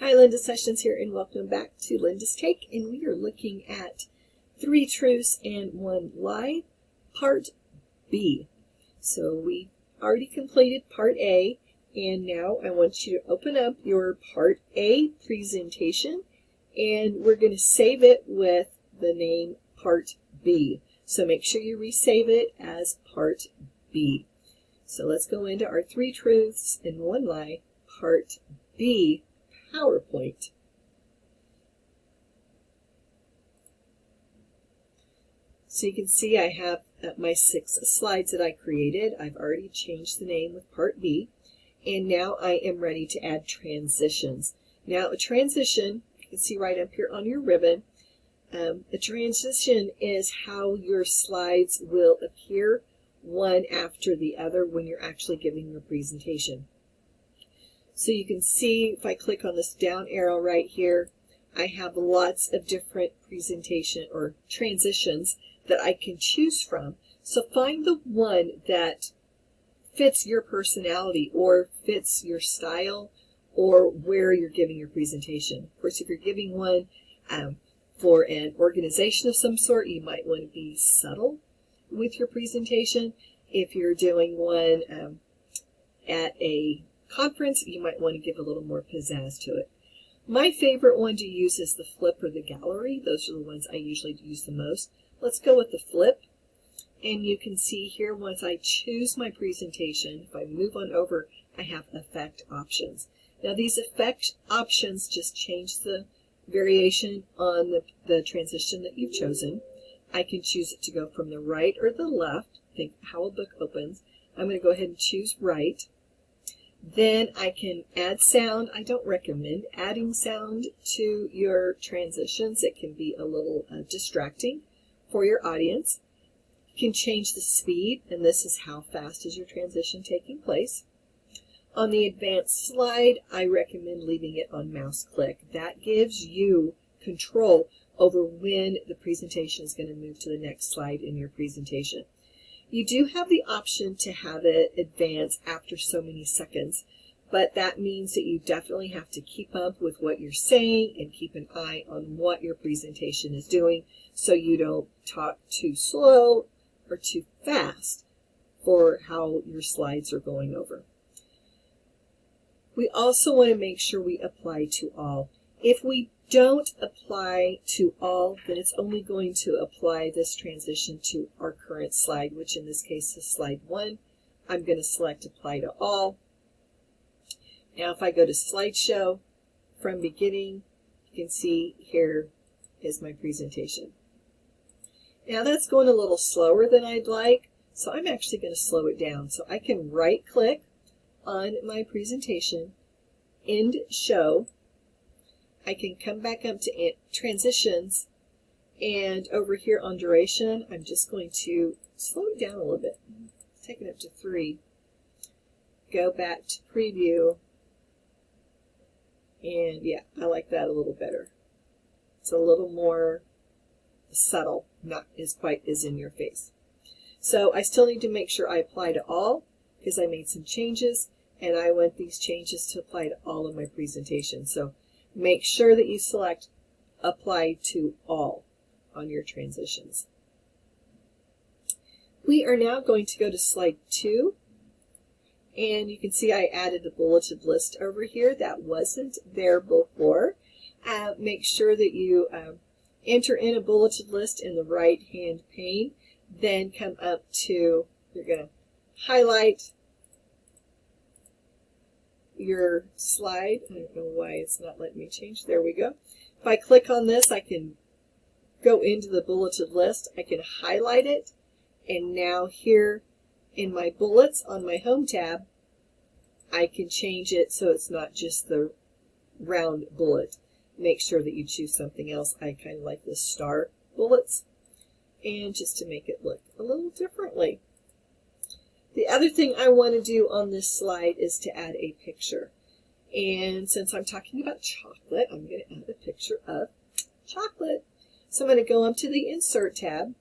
Hi, Linda Sessions here, and welcome back to Linda's Take, and we are looking at 3 truths and 1 lie, part B. So we already completed part A, and now I want you to open up your part A presentation, and we're going to save it with the name part B. So make sure you resave it as part B. So let's go into our 3 truths and 1 lie, part B, PowerPoint. So you can see I have my 6 slides that I created. I've already changed the name with part B, and now I am ready to add transitions. Now a transition, you can see right up here on your ribbon, a transition is how your slides will appear one after the other when you're actually giving your presentation. So you can see if I click on this down arrow right here, I have lots of different presentation or transitions that I can choose from. So find the one that fits your personality or fits your style or where you're giving your presentation. Of course, if you're giving one for an organization of some sort, you might want to be subtle with your presentation. If you're doing one at a conference, you might want to give a little more pizzazz to it. My favorite one to use is the flip or the gallery. Those are the ones I usually use the most. Let's go with the flip. And you can see here, once I choose my presentation, if I move on over, I have effect options. Now these effect options just change the variation on the transition that you've chosen. I can choose it to go from the right or the left. Think how a book opens. I'm going to go ahead and choose right. Then I can add sound. I don't recommend adding sound to your transitions. It can be a little distracting for your audience. You can change the speed, and this is how fast is your transition taking place. On the advanced slide, I recommend leaving it on mouse click. That gives you control over when the presentation is going to move to the next slide in your presentation. You do have the option to have it advance after so many seconds, but that means that you definitely have to keep up with what you're saying and keep an eye on what your presentation is doing so you don't talk too slow or too fast for how your slides are going over. We also want to make sure we apply to all. If we don't apply to all, then it's only going to apply this transition to our current slide, which in this case is slide 1. I'm going to select apply to all. Now if I go to slideshow from beginning, you can see here is my presentation. Now that's going a little slower than I'd like, so I'm actually going to slow it down. So I can right click on my presentation, end show. I can come back up to transitions, and over here on duration, I'm just going to slow it down a little bit. Take it up to 3. Go back to preview, and yeah, I like that a little better. It's a little more subtle, not as quite as in your face. So I still need to make sure I apply to all because I made some changes, and I want these changes to apply to all of my presentation. So make sure that you select apply to all on your transitions. We are now going to go to slide 2, and you can see I added a bulleted list over here that wasn't there before. Make sure that you enter in a bulleted list in the right hand pane, then come up to, you're going to highlight your slide. I don't know why it's not letting me change. There we go. If I click on this, I can go into the bulleted list. I can highlight it, and now here in my bullets on my home tab, I can change it so it's not just the round bullet. Make sure that you choose something else. I kind of like the star bullets, and just to make it look a little differently. The other thing I want to do on this slide is to add a picture. And since I'm talking about chocolate, I'm going to add a picture of chocolate. So I'm going to go up to the Insert tab.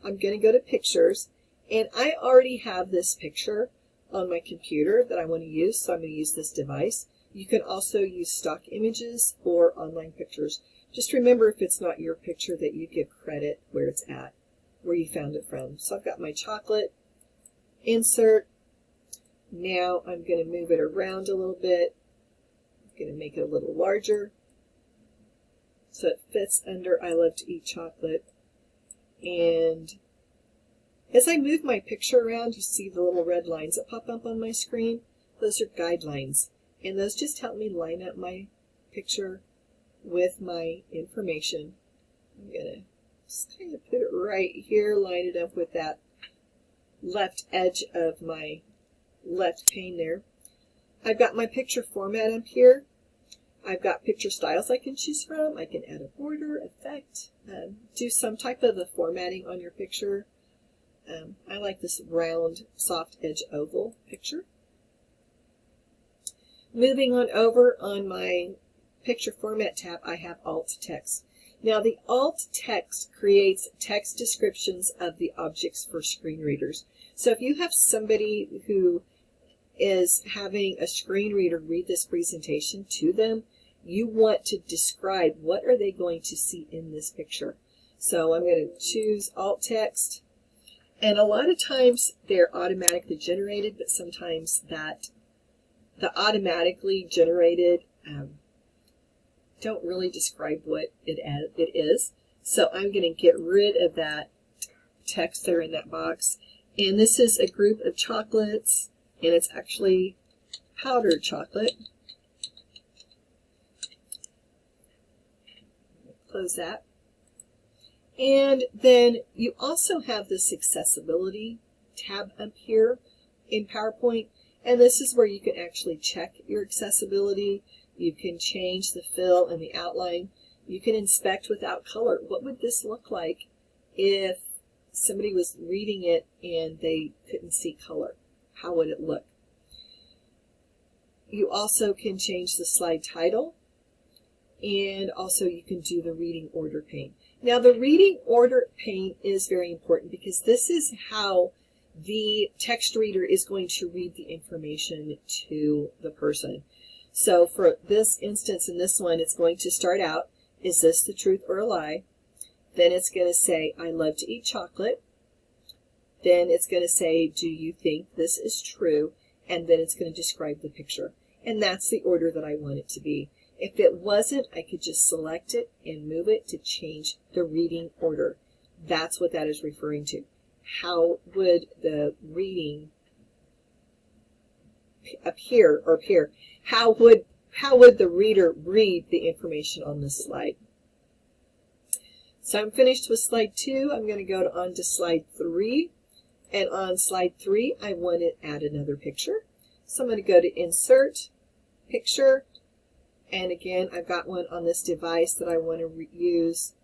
I'm going to go to Pictures, and I already have this picture on my computer that I want to use, so I'm going to use this device. You can also use stock images or online pictures. Just remember, if it's not your picture, that you give credit where it's at, where you found it from. So I've got my chocolate, insert. Now I'm going to move it around a little bit. I'm going to make it a little larger so it fits under I love to eat chocolate. And as I move my picture around, you see the little red lines that pop up on my screen. Those are guidelines, and those just help me line up my picture with my information. I'm going to just kind of put it right here, line it up with that left edge of my left pane there. I've got my picture format up here. I've got picture styles I can choose from. I can add a border, effect, do some type of the formatting on your picture. I like this round, soft edge oval picture. Moving on over on my picture format tab, I have alt text. Now the alt text creates text descriptions of the objects for screen readers. So if you have somebody who is having a screen reader read this presentation to them, you want to describe what are they going to see in this picture. So I'm going to choose alt text, and a lot of times they're automatically generated, but sometimes that the automatically generated don't really describe what it is. So I'm going to get rid of that text there in that box. And this is a group of chocolates, and it's actually powdered chocolate. Close that. And then you also have this accessibility tab up here in PowerPoint, and this is where you can actually check your accessibility. You can change the fill and the outline. You can inspect without color. What would this look like if somebody was reading it and they couldn't see color? How would it look? You also can change the slide title, and also you can do the reading order pane. Now the reading order pane is very important because this is how the text reader is going to read the information to the person. So for this instance, in this one, it's going to start out, is this the truth or a lie? Then it's going to say, I love to eat chocolate. Then it's going to say, do you think this is true? And then it's going to describe the picture. And that's the order that I want it to be. If it wasn't, I could just select it and move it to change the reading order. That's what that is referring to. How would the reading appear or appear? How would the reader read the information on this slide? So I'm finished with slide 2. I'm going to go on to slide 3. And on slide 3, I want to add another picture. So I'm going to go to Insert, Picture. And again, I've got one on this device that I want to use.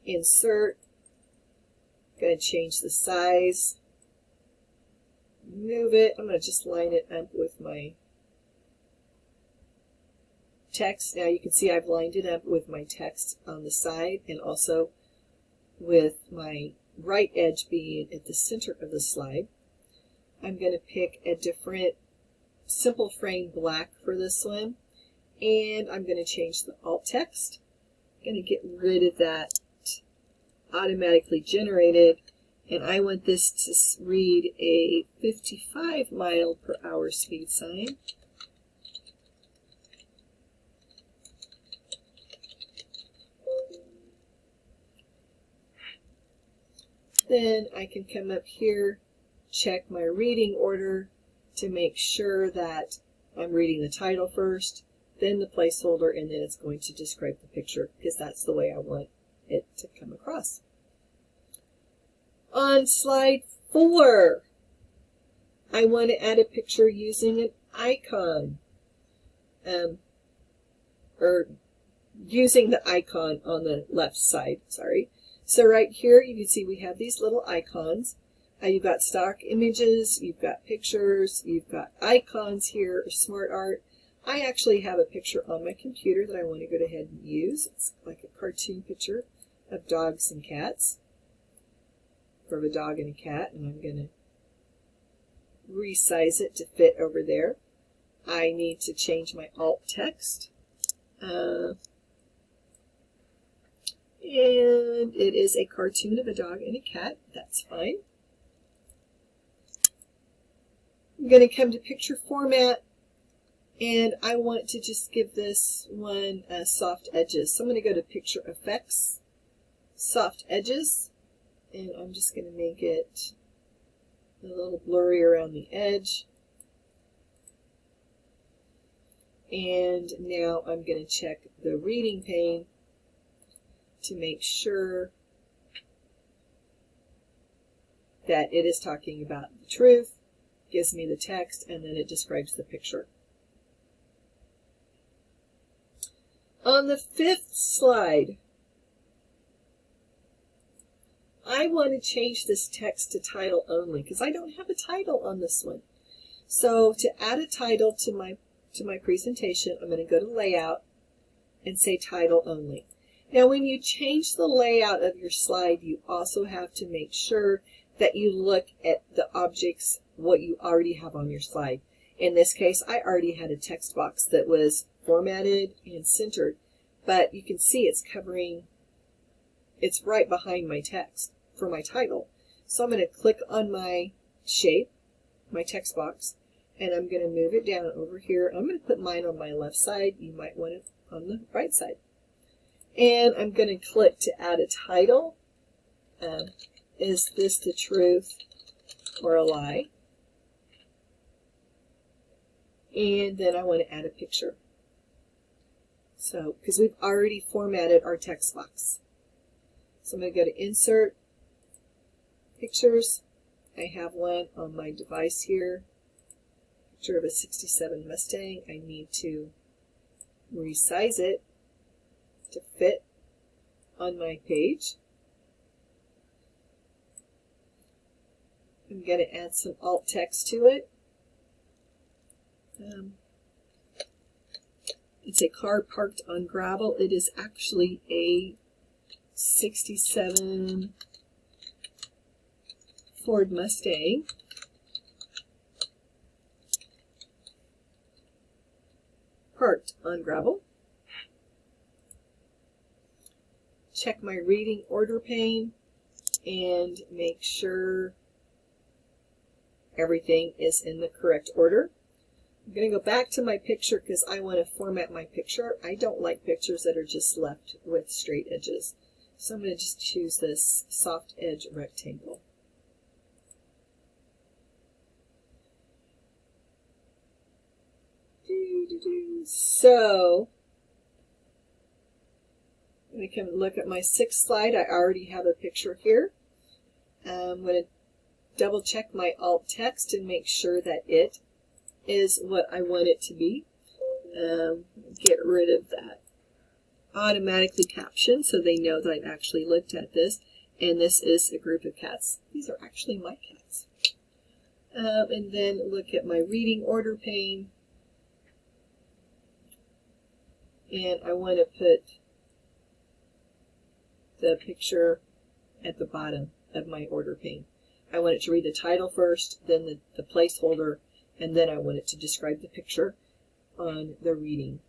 Insert. I'm going to change the size. Move it. I'm going to just line it up with my text. Now you can see I've lined it up with my text on the side and also with my right edge being at the center of the slide. I'm going to pick a different simple frame black for this one, and I'm going to change the alt text. I'm going to get rid of that automatically generated, and I want this to read a 55 mile per hour speed sign. Then I can come up here, check my reading order to make sure that I'm reading the title first, then the placeholder, and then it's going to describe the picture because that's the way I want it to come across. On slide 4, I want to add a picture using an icon, or using the icon on the left side, sorry. So right here, you can see we have these little icons. You've got stock images, you've got pictures, you've got icons here, smart art. I actually have a picture on my computer that I want to go ahead and use. It's like a cartoon picture of dogs and cats, or of a dog and a cat, and I'm going to resize it to fit over there. I need to change my alt text. And it is a cartoon of a dog and a cat. That's fine. I'm going to come to picture format, and I want to just give this one soft edges. So I'm going to go to picture effects, soft edges, and I'm just going to make it a little blurry around the edge. And now I'm going to check the reading pane to make sure that it is talking about the truth, gives me the text, and then it describes the picture. On the 5th slide, I want to change this text to title only because I don't have a title on this one. So to add a title to my presentation, I'm going to go to Layout and say Title Only. Now, when you change the layout of your slide, you also have to make sure that you look at the objects, what you already have on your slide. In this case, I already had a text box that was formatted and centered, but you can see it's covering, it's right behind my text for my title. So I'm going to click on my shape, my text box, and I'm going to move it down over here. I'm going to put mine on my left side. You might want it on the right side. And I'm going to click to add a title. Is this the truth or a lie? And then I want to add a picture. So, because we've already formatted our text box. So I'm going to go to Insert, Pictures. I have one on my device here. Picture of a 67 Mustang. I need to resize it to fit on my page. I'm going to add some alt text to it. It's a car parked on gravel. It is actually a 67 Ford Mustang. Parked on gravel. Check my reading order pane and make sure everything is in the correct order. I'm going to go back to my picture because I want to format my picture. I don't like pictures that are just left with straight edges. So I'm going to just choose this soft edge rectangle. So I'm going to come and look at my 6th slide. I already have a picture here. I'm going to double check my alt text and make sure that it is what I want it to be. Get rid of that automatically caption so they know that I've actually looked at this. And this is a group of cats. These are actually my cats. And then look at my reading order pane. And I want to put the picture at the bottom of my order pane. I want it to read the title first, then the placeholder, and then I want it to describe the picture on the reading.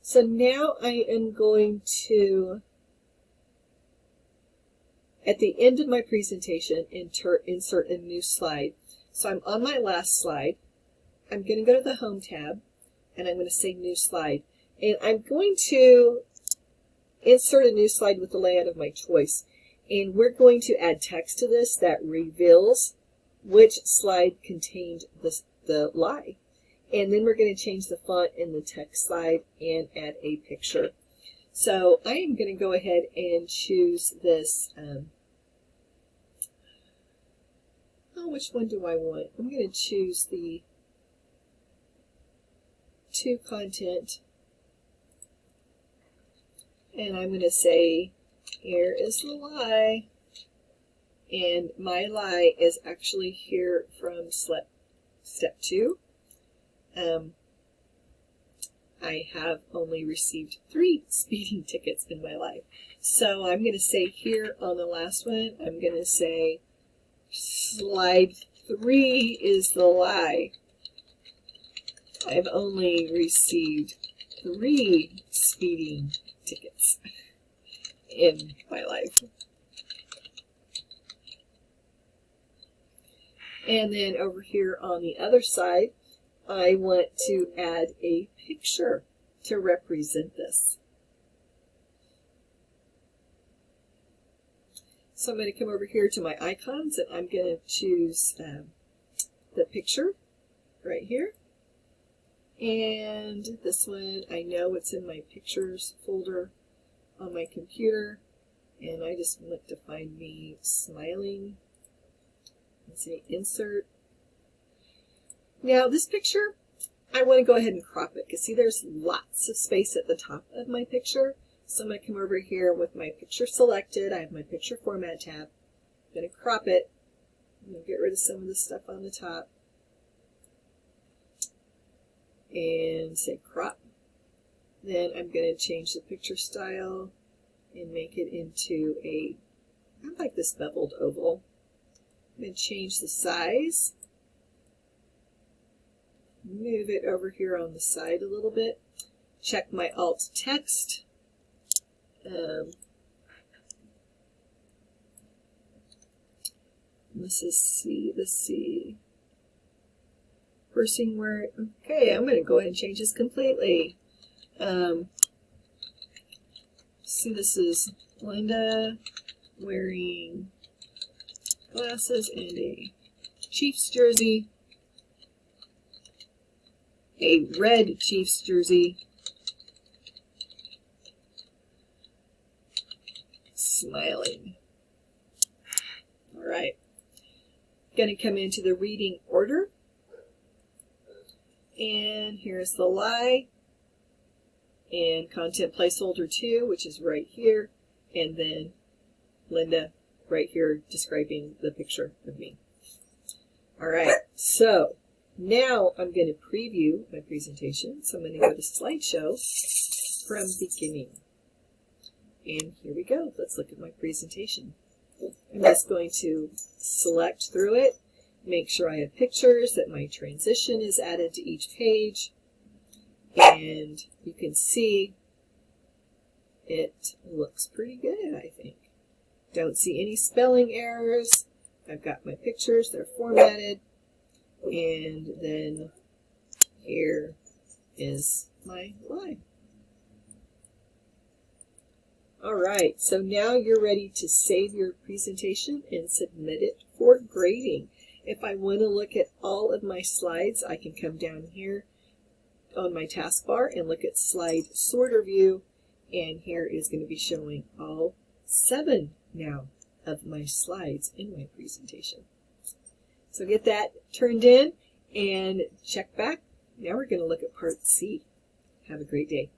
So now I am going to, at the end of my presentation, insert a new slide. So I'm on my last slide. I'm going to go to the Home tab, and I'm going to say New Slide. And I'm going to insert a new slide with the layout of my choice. And we're going to add text to this that reveals which slide contained the lie. And then we're going to change the font in the text slide and add a picture. So I am going to go ahead and choose this. Which one do I want? I'm going to choose the to content. And I'm going to say, here is the lie. And my lie is actually here from step 2. I have only received 3 speeding tickets in my life. So I'm going to say here on the last one, I'm going to say slide 3 is the lie. I've only received 3 speeding tickets in my life. And then over here on the other side, I want to add a picture to represent this. So I'm going to come over here to my icons, and I'm going to choose the picture right here. And this one, I know it's in my pictures folder on my computer, and I just want to find me smiling and say insert. Now this picture, I want to go ahead and crop it, because see, there's lots of space at the top of my picture. So I'm going to come over here with my picture selected. I have my picture format tab. I'm going to crop it. I'm going to get rid of some of the stuff on the top and say crop. Then I'm going to change the picture style and make it into I like this beveled oval. I'm going to change the size. Move it over here on the side a little bit. Check my alt text. This is C. Pursing word. Okay, I'm going to go ahead and change this completely. See, this is Linda wearing glasses and a Chiefs jersey. A red Chiefs jersey. Smiling. All right. Going to come into the reading order. And here's the lie. And content placeholder 2, which is right here. And then Linda right here describing the picture of me. All right. So now I'm going to preview my presentation. So I'm going to go to slideshow from beginning. And here we go. Let's look at my presentation. I'm just going to select through it, make sure I have pictures, that my transition is added to each page, and you can see it looks pretty good, I think. Don't see any spelling errors. I've got my pictures, they're formatted, and then here is my line. All right, so now you're ready to save your presentation and submit it for grading. If I want to look at all of my slides, I can come down here on my taskbar and look at slide sorter view, and here is going to be showing all 7 now of my slides in my presentation. So get that turned in and check back. Now we're going to look at part C. Have a great day.